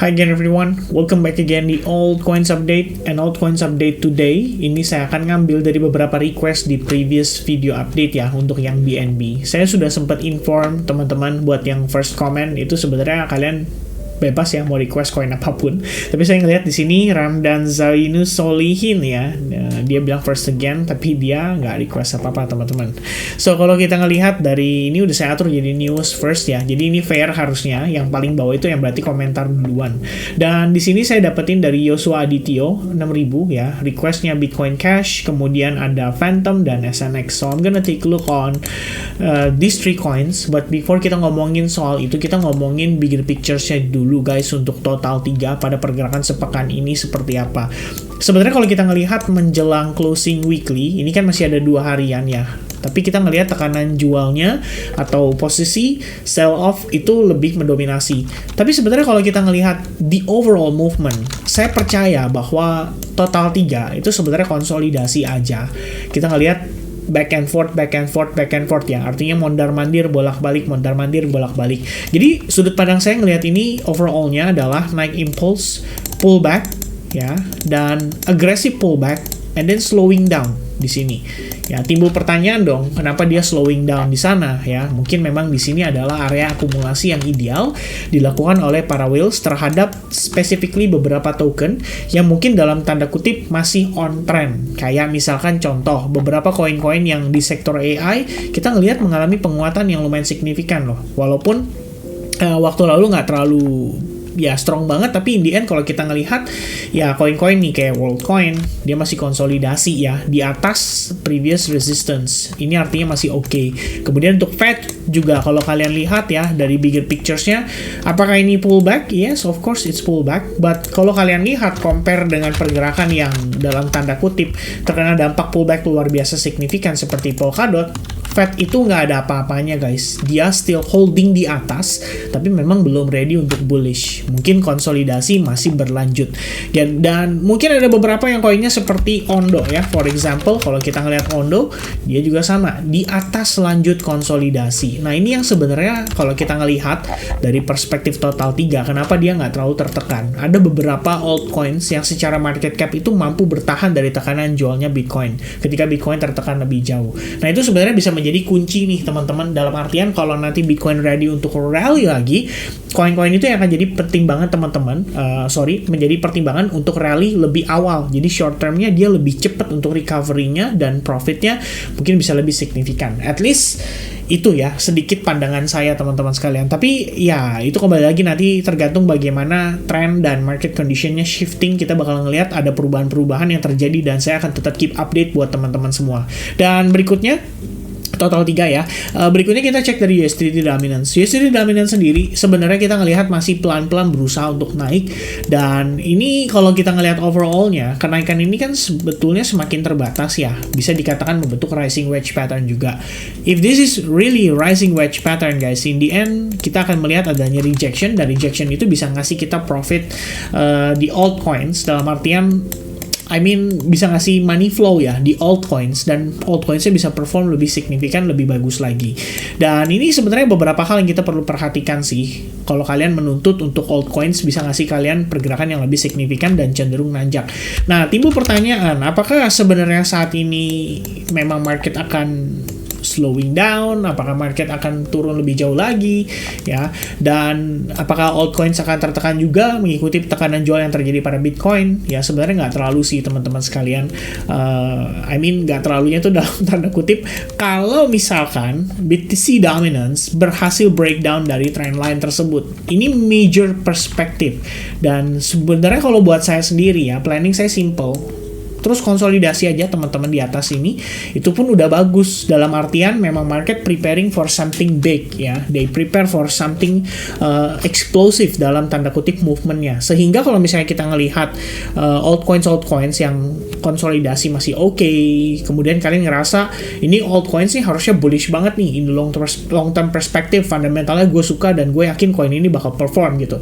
Hi again everyone, welcome back again di Altcoins Update and Altcoins Update today. Ini saya akan ngambil dari beberapa request di previous video update ya untuk yang BNB. Saya sudah sempat inform teman-teman buat yang first comment itu sebenarnya kalian bebas ya mau request koin apapun. Tapi saya ngelihat di sini Ramdan Zainus Solihin ya, dia bilang first again tapi dia nggak request apa-apa teman-teman. So kalau kita ngelihat dari ini udah saya atur jadi news first ya. Jadi ini fair harusnya, yang paling bawah itu yang berarti komentar duluan. Dan di sini saya dapetin dari Yosua Adityo 6.000 ya, requestnya Bitcoin Cash, kemudian ada Phantom dan SNX. So I'm gonna take a look on these three coins. But before kita ngomongin soal itu, kita ngomongin bigger picture-nya dulu guys untuk total 3 pada pergerakan sepekan ini seperti apa. Sebenarnya kalau kita ngelihat menjelang closing weekly, ini kan masih ada 2 harian ya. Tapi kita ngelihat tekanan jualnya atau posisi sell off itu lebih mendominasi. Tapi sebenarnya kalau kita ngelihat the overall movement, saya percaya bahwa total 3 itu sebenarnya konsolidasi aja. Kita ngelihat back and forth ya, artinya mondar-mandir bolak-balik. Jadi sudut pandang saya ngelihat ini overallnya adalah naik impulse, pullback ya, dan aggressive pullback and then slowing down di sini. Ya, timbul pertanyaan dong, kenapa dia slowing down di sana ya? Mungkin memang di sini adalah area akumulasi yang ideal dilakukan oleh para whales terhadap specifically beberapa token yang mungkin dalam tanda kutip masih on trend. Kayak misalkan contoh beberapa koin-koin yang di sektor AI kita ngelihat mengalami penguatan yang lumayan signifikan loh. Walaupun waktu lalu nggak terlalu ya strong banget, tapi in the end kalau kita ngelihat ya koin-koin nih kayak Worldcoin dia masih konsolidasi ya di atas previous resistance. Ini artinya masih oke. Kemudian untuk Fed juga kalau kalian lihat ya dari bigger pictures-nya, apakah ini pullback? Yes, of course it's pullback. But kalau kalian lihat compare dengan pergerakan yang dalam tanda kutip terkena dampak pullback luar biasa signifikan seperti Polkadot, Fed itu nggak ada apa-apanya guys. Dia still holding di atas, tapi memang belum ready untuk bullish. Mungkin konsolidasi masih berlanjut. Dan mungkin ada beberapa yang koinnya seperti Ondo ya. For example, kalau kita ngelihat Ondo, dia juga sama. Di atas lanjut konsolidasi. Nah ini yang sebenarnya kalau kita ngelihat dari perspektif total 3, kenapa dia nggak terlalu tertekan. Ada beberapa altcoins yang secara market cap itu mampu bertahan dari tekanan jualnya Bitcoin. Ketika Bitcoin tertekan lebih jauh. Nah itu sebenarnya bisa menjadi kunci nih teman-teman, dalam artian kalau nanti Bitcoin ready untuk rally lagi, koin-koin itu yang akan jadi pertimbangan teman-teman, menjadi pertimbangan untuk rally lebih awal. Jadi short termnya dia lebih cepat untuk recovery-nya dan profitnya mungkin bisa lebih signifikan. At least itu ya sedikit pandangan saya teman-teman sekalian. Tapi ya itu kembali lagi nanti tergantung bagaimana trend dan market condition-nya shifting. Kita bakal ngelihat ada perubahan-perubahan yang terjadi dan saya akan tetap keep update buat teman-teman semua. Dan berikutnya total 3 ya. Berikutnya kita cek dari USDT Dominance. USDT Dominance sendiri sebenarnya kita ngelihat masih pelan-pelan berusaha untuk naik, dan ini kalau kita ngelihat overallnya kenaikan ini kan sebetulnya semakin terbatas ya. Bisa dikatakan membentuk rising wedge pattern juga. If this is really rising wedge pattern guys, in the end kita akan melihat adanya rejection, dan rejection itu bisa ngasih kita profit di altcoins, dalam artian bisa ngasih money flow ya di altcoins, dan altcoinsnya bisa perform lebih signifikan, lebih bagus lagi. Dan ini sebenarnya beberapa hal yang kita perlu perhatikan sih. Kalau kalian menuntut untuk altcoins bisa ngasih kalian pergerakan yang lebih signifikan dan cenderung nanjak. Nah, timbul pertanyaan, apakah sebenarnya saat ini memang market akan slowing down, apakah market akan turun lebih jauh lagi ya, dan apakah altcoins akan tertekan juga mengikuti tekanan jual yang terjadi pada Bitcoin? Ya sebenarnya nggak terlalu sih teman-teman sekalian. Nggak terlalunya itu dalam tanda kutip. Kalau misalkan BTC Dominance berhasil breakdown dari trendline tersebut, ini major perspektif. Dan sebenarnya kalau buat saya sendiri ya, planning saya simple. Terus konsolidasi aja teman-teman di atas ini, itu pun udah bagus. Dalam artian memang market preparing for something big ya. They prepare for something explosive dalam tanda kutip movementnya. Sehingga kalau misalnya kita ngelihat altcoins yang konsolidasi masih oke, kemudian kalian ngerasa ini altcoins nih harusnya bullish banget nih in the long term perspective, fundamentalnya gue suka dan gue yakin coin ini bakal perform gitu.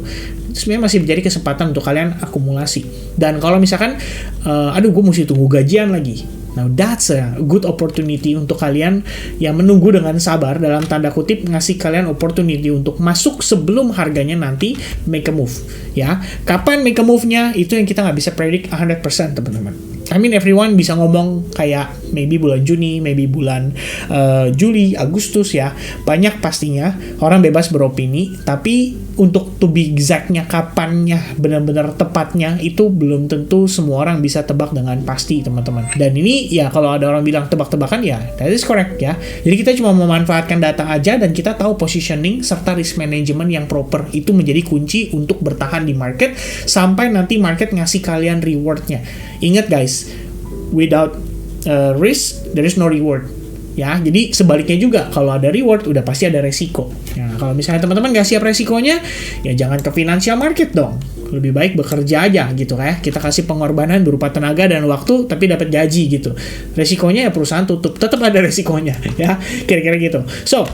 Sebenarnya masih menjadi kesempatan untuk kalian akumulasi. Dan kalau misalkan gue mesti tunggu gajian lagi, Now that's a good opportunity untuk kalian yang menunggu dengan sabar, dalam tanda kutip ngasih kalian opportunity untuk masuk sebelum harganya nanti make a move. Ya, kapan make a move-nya itu yang kita nggak bisa predict 100% teman-teman. I mean everyone bisa ngomong kayak maybe bulan Juni, maybe bulan Juli, Agustus ya. Banyak pastinya orang bebas beropini, tapi untuk to be exact-nya kapannya benar-benar tepatnya itu belum tentu semua orang bisa tebak dengan pasti teman-teman. Dan ini ya kalau ada orang bilang tebak-tebakan ya that is correct ya. Jadi kita cuma memanfaatkan data aja dan kita tahu positioning serta risk management yang proper itu menjadi kunci untuk bertahan di market sampai nanti market ngasih kalian reward-nya. Ingat guys, without risk there is no reward. Ya, jadi sebaliknya juga kalau ada reward udah pasti ada resiko. Ya, kalau misalnya teman-teman nggak siap resikonya, ya jangan ke financial market dong. Lebih baik bekerja aja gitu kayak kita kasih pengorbanan berupa tenaga dan waktu tapi dapat gaji gitu. Resikonya ya perusahaan tutup, tetap ada resikonya ya. Kira-kira gitu. So,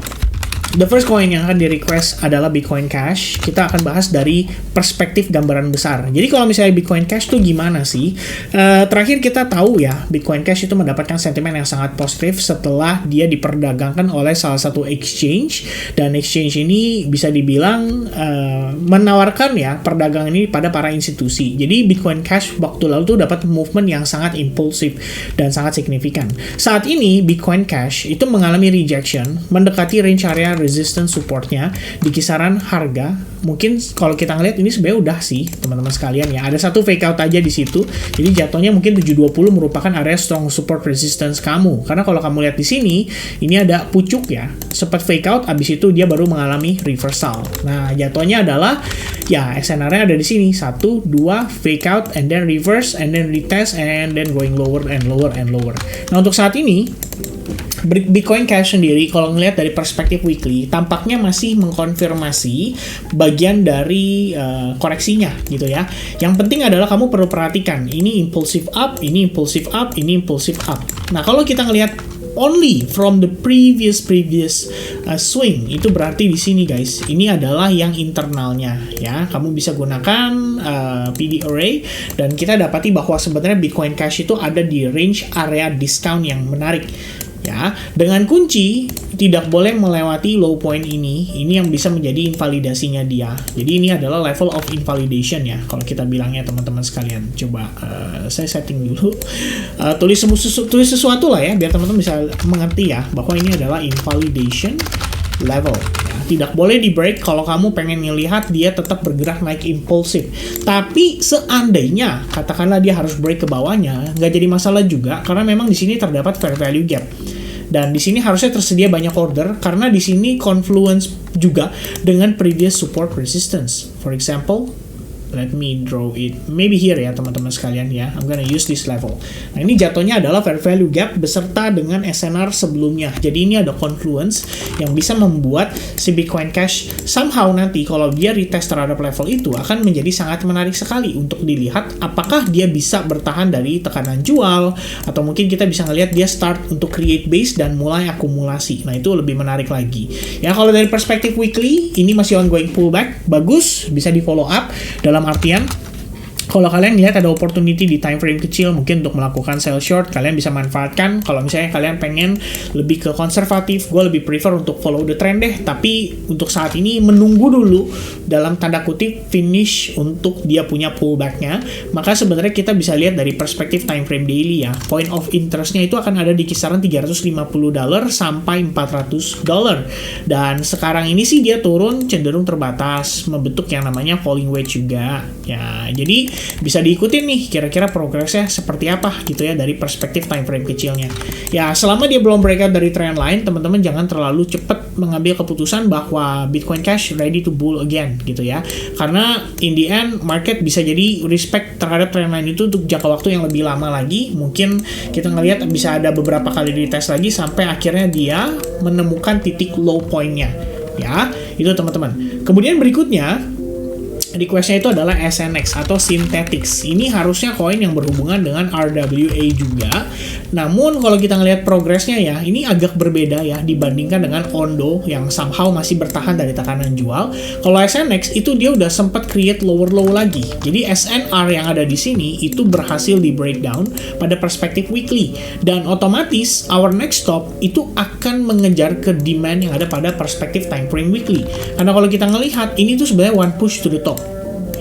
the first coin yang akan di-request adalah Bitcoin Cash. Kita akan bahas dari perspektif gambaran besar. Jadi kalau misalnya Bitcoin Cash tuh gimana sih? Terakhir kita tahu ya, Bitcoin Cash itu mendapatkan sentimen yang sangat positif setelah dia diperdagangkan oleh salah satu exchange. Dan exchange ini bisa dibilang menawarkan ya perdagangan ini pada para institusi. Jadi Bitcoin Cash waktu lalu tuh dapat movement yang sangat impulsif dan sangat signifikan. Saat ini Bitcoin Cash itu mengalami rejection, mendekati range area resistance supportnya di kisaran harga. Mungkin kalau kita ngeliat ini sebenarnya udah sih teman-teman sekalian ya, ada satu fake out aja di situ. Jadi jatuhnya mungkin 720 merupakan area strong support resistance kamu, karena kalau kamu lihat di sini ini ada pucuk ya, sempat fake out, abis itu dia baru mengalami reversal. Nah jatuhnya adalah ya SNR-nya ada di sini 1, 2 fake out and then reverse and then retest and then going lower and lower and lower. Nah untuk saat ini Bitcoin Cash sendiri kalau ngelihat dari perspektif weekly tampaknya masih mengkonfirmasi bagian dari koreksinya gitu ya. Yang penting adalah kamu perlu perhatikan ini impulsive up, ini impulsive up, ini impulsive up. Nah kalau kita ngelihat only from the previous swing itu berarti di sini guys ini adalah yang internalnya ya. Kamu bisa gunakan PD array dan kita dapati bahwa sebenarnya Bitcoin Cash itu ada di range area discount yang menarik. Ya, dengan kunci tidak boleh melewati low point ini yang bisa menjadi invalidasinya dia. Jadi ini adalah level of invalidation ya, kalau kita bilangnya teman-teman sekalian. Coba saya setting dulu, tulis sesuatu lah ya, biar teman-teman bisa mengerti ya bahwa ini adalah invalidation level. Ya, tidak boleh di break kalau kamu pengen ngelihat dia tetap bergerak naik impulsif. Tapi seandainya katakanlah dia harus break ke bawahnya, nggak jadi masalah juga karena memang di sini terdapat fair value gap. Dan di sini harusnya tersedia banyak order karena di sini confluence juga dengan previous support resistance. For example, let me draw it maybe here ya teman-teman sekalian ya. I'm gonna use this level. Nah ini jatuhnya adalah fair value gap beserta dengan SNR sebelumnya. Jadi ini ada confluence yang bisa membuat si Bitcoin Cash somehow nanti kalau dia retest terhadap level itu akan menjadi sangat menarik sekali untuk dilihat apakah dia bisa bertahan dari tekanan jual atau mungkin kita bisa ngelihat dia start untuk create base dan mulai akumulasi. Nah itu lebih menarik lagi. Ya kalau dari perspektif weekly ini masih ongoing pullback, bagus, bisa di follow up dalam artian kalau kalian lihat ada opportunity di time frame kecil mungkin untuk melakukan sell short, kalian bisa manfaatkan. Kalau misalnya kalian pengen lebih ke konservatif, gue lebih prefer untuk follow the trend deh. Tapi untuk saat ini menunggu dulu dalam tanda kutip finish untuk dia punya pullbacknya. Maka sebenarnya kita bisa lihat dari perspektif time frame daily ya. Point of interestnya itu akan ada di kisaran $350 sampai $400. Dan sekarang ini sih dia turun cenderung terbatas, membentuk yang namanya falling wedge juga. Ya, jadi bisa diikutin nih kira-kira progresnya seperti apa gitu ya dari perspektif time frame kecilnya. Ya selama dia belum breakout dari trend line, teman-teman jangan terlalu cepat mengambil keputusan bahwa Bitcoin Cash ready to bull again gitu ya. Karena in the end market bisa jadi respect terhadap trend line itu untuk jangka waktu yang lebih lama lagi. Mungkin kita ngelihat bisa ada beberapa kali retest lagi sampai akhirnya dia menemukan titik low point-nya. Ya, itu teman-teman. Kemudian berikutnya requestnya itu adalah SNX atau Synthetix. Ini harusnya koin yang berhubungan dengan RWA juga. Namun kalau kita ngelihat progresnya ya, ini agak berbeda ya dibandingkan dengan Ondo yang somehow masih bertahan dari tekanan jual. Kalau SNX itu dia udah sempat create lower low lagi. Jadi SNR yang ada di sini itu berhasil di breakdown pada perspektif weekly, dan otomatis our next stop itu akan mengejar ke demand yang ada pada perspektif time frame weekly. Karena kalau kita ngelihat ini tuh sebenarnya one push to the top.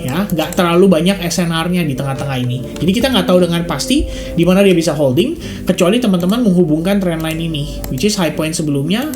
Ya, nggak terlalu banyak SNR-nya di tengah-tengah ini. Jadi kita nggak tahu dengan pasti di mana dia bisa holding, kecuali teman-teman menghubungkan trendline ini, which is high point sebelumnya,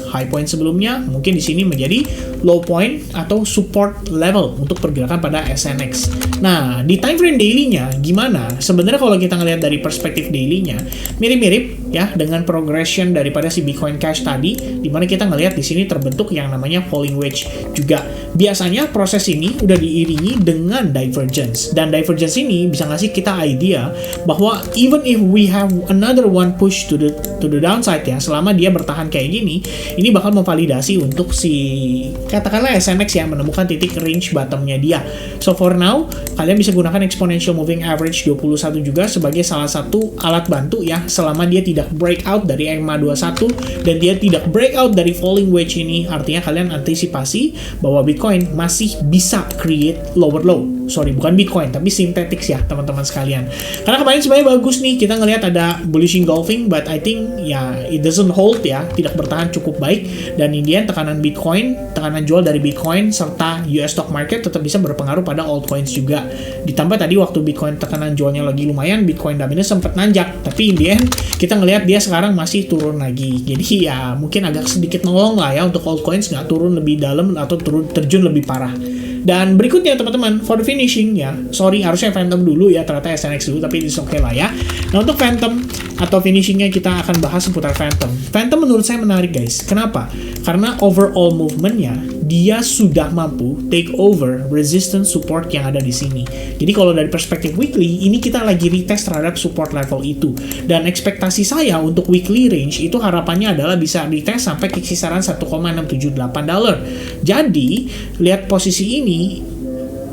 mungkin di sini menjadi low point atau support level untuk pergerakan pada SNX. Nah, di time frame daily-nya gimana? Sebenarnya kalau kita ngelihat dari perspektif daily-nya, mirip-mirip ya dengan progression daripada si Bitcoin Cash tadi, di mana kita ngelihat di sini terbentuk yang namanya falling wedge juga. Biasanya proses ini udah diiringi dengan divergence, dan divergence ini bisa ngasih kita idea bahwa even if we have another one push to the downside ya, selama dia bertahan kayak gini, ini bakal memvalidasi untuk si katakanlah SNX ya menemukan titik range bottomnya dia. So for now, kalian bisa gunakan exponential moving average 21 juga sebagai salah satu alat bantu ya, selama dia tidak breakout dari EMA 21 dan dia tidak breakout dari falling wedge ini, artinya kalian antisipasi bahwa Bitcoin masih bisa create lower low. Sorry, bukan Bitcoin, tapi Synthetix ya teman-teman sekalian. Karena kemarin sebenarnya bagus nih, kita ngelihat ada bullish engulfing, but I think ya it doesn't hold ya, tidak bertahan cukup baik. Dan in the end, tekanan Bitcoin, tekanan jual dari Bitcoin serta US stock market tetap bisa berpengaruh pada altcoins juga. Ditambah tadi waktu Bitcoin tekanan jualnya lagi lumayan, Bitcoin dominance sempat nanjak, tapi in the end kita ngelihat dia sekarang masih turun lagi. Jadi ya mungkin agak sedikit nolong lah ya untuk altcoins nggak turun lebih dalam atau terjun lebih parah. Dan berikutnya teman-teman, for the finishing ya, sorry harusnya Phantom dulu ya, ternyata SNX dulu, tapi it's okay lah ya. Nah untuk Phantom atau finishingnya kita akan bahas seputar Phantom. Phantom menurut saya menarik guys, kenapa? Karena overall movementnya dia sudah mampu take over resistance support yang ada di sini. Jadi kalau dari perspektif weekly, ini kita lagi retest terhadap support level itu. Dan ekspektasi saya untuk weekly range itu harapannya adalah bisa retest sampai ke kisaran $1,678. Jadi lihat posisi ini,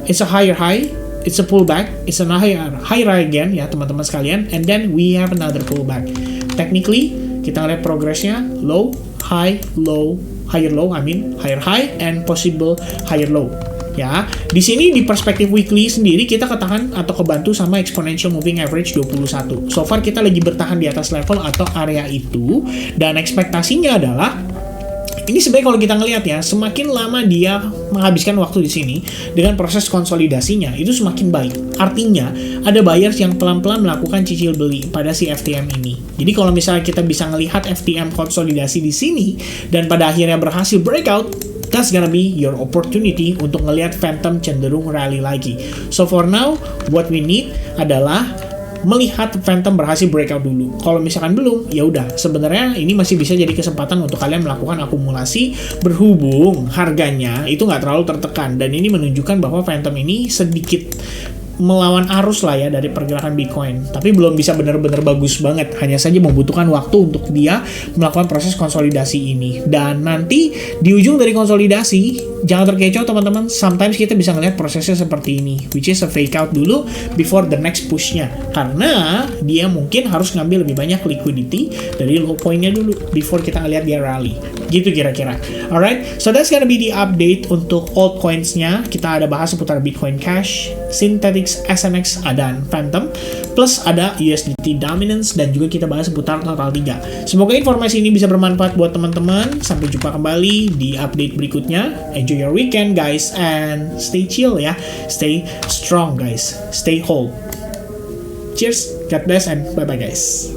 it's a higher high, it's a pullback, it's a higher again ya teman-teman sekalian, and then we have another pullback. Technically kita lihat progresnya low, high, low, higher low, higher high and possible higher low. Ya, di sini di perspektif weekly sendiri kita ketahan atau kebantu sama exponential moving average 21. So far kita lagi bertahan di atas level atau area itu, dan ekspektasinya adalah ini sebenarnya kalau kita ngelihat ya, semakin lama dia menghabiskan waktu di sini dengan proses konsolidasinya itu semakin baik. Artinya ada buyers yang pelan-pelan melakukan cicil beli pada si FTM ini. Jadi kalau misalnya kita bisa ngelihat FTM konsolidasi di sini dan pada akhirnya berhasil breakout, that's gonna be your opportunity untuk ngelihat Phantom cenderung rally lagi. So for now, what we need adalah melihat Phantom berhasil breakout dulu. Kalau misalkan belum, ya udah. Sebenarnya ini masih bisa jadi kesempatan untuk kalian melakukan akumulasi berhubung harganya itu nggak terlalu tertekan, dan ini menunjukkan bahwa Phantom ini sedikit melawan arus lah ya dari pergerakan Bitcoin, tapi belum bisa benar-benar bagus banget, hanya saja membutuhkan waktu untuk dia melakukan proses konsolidasi ini. Dan nanti di ujung dari konsolidasi, jangan terkecoh teman-teman, sometimes kita bisa ngeliat prosesnya seperti ini, which is a fake out dulu before the next pushnya, karena dia mungkin harus ngambil lebih banyak liquidity dari low point-nya dulu before kita ngeliat dia rally, gitu kira-kira. Alright, so that's gonna be the update untuk altcoins-nya. Kita ada bahas seputar Bitcoin Cash, Synthetix, SNX, dan Phantom, plus ada USDT dominance, dan juga kita bahas seputar total 3. Semoga informasi ini bisa bermanfaat buat teman-teman. Sampai jumpa kembali di update berikutnya. Enjoy your weekend guys, and stay chill ya, stay strong guys, stay whole. Cheers, God bless, and bye bye guys.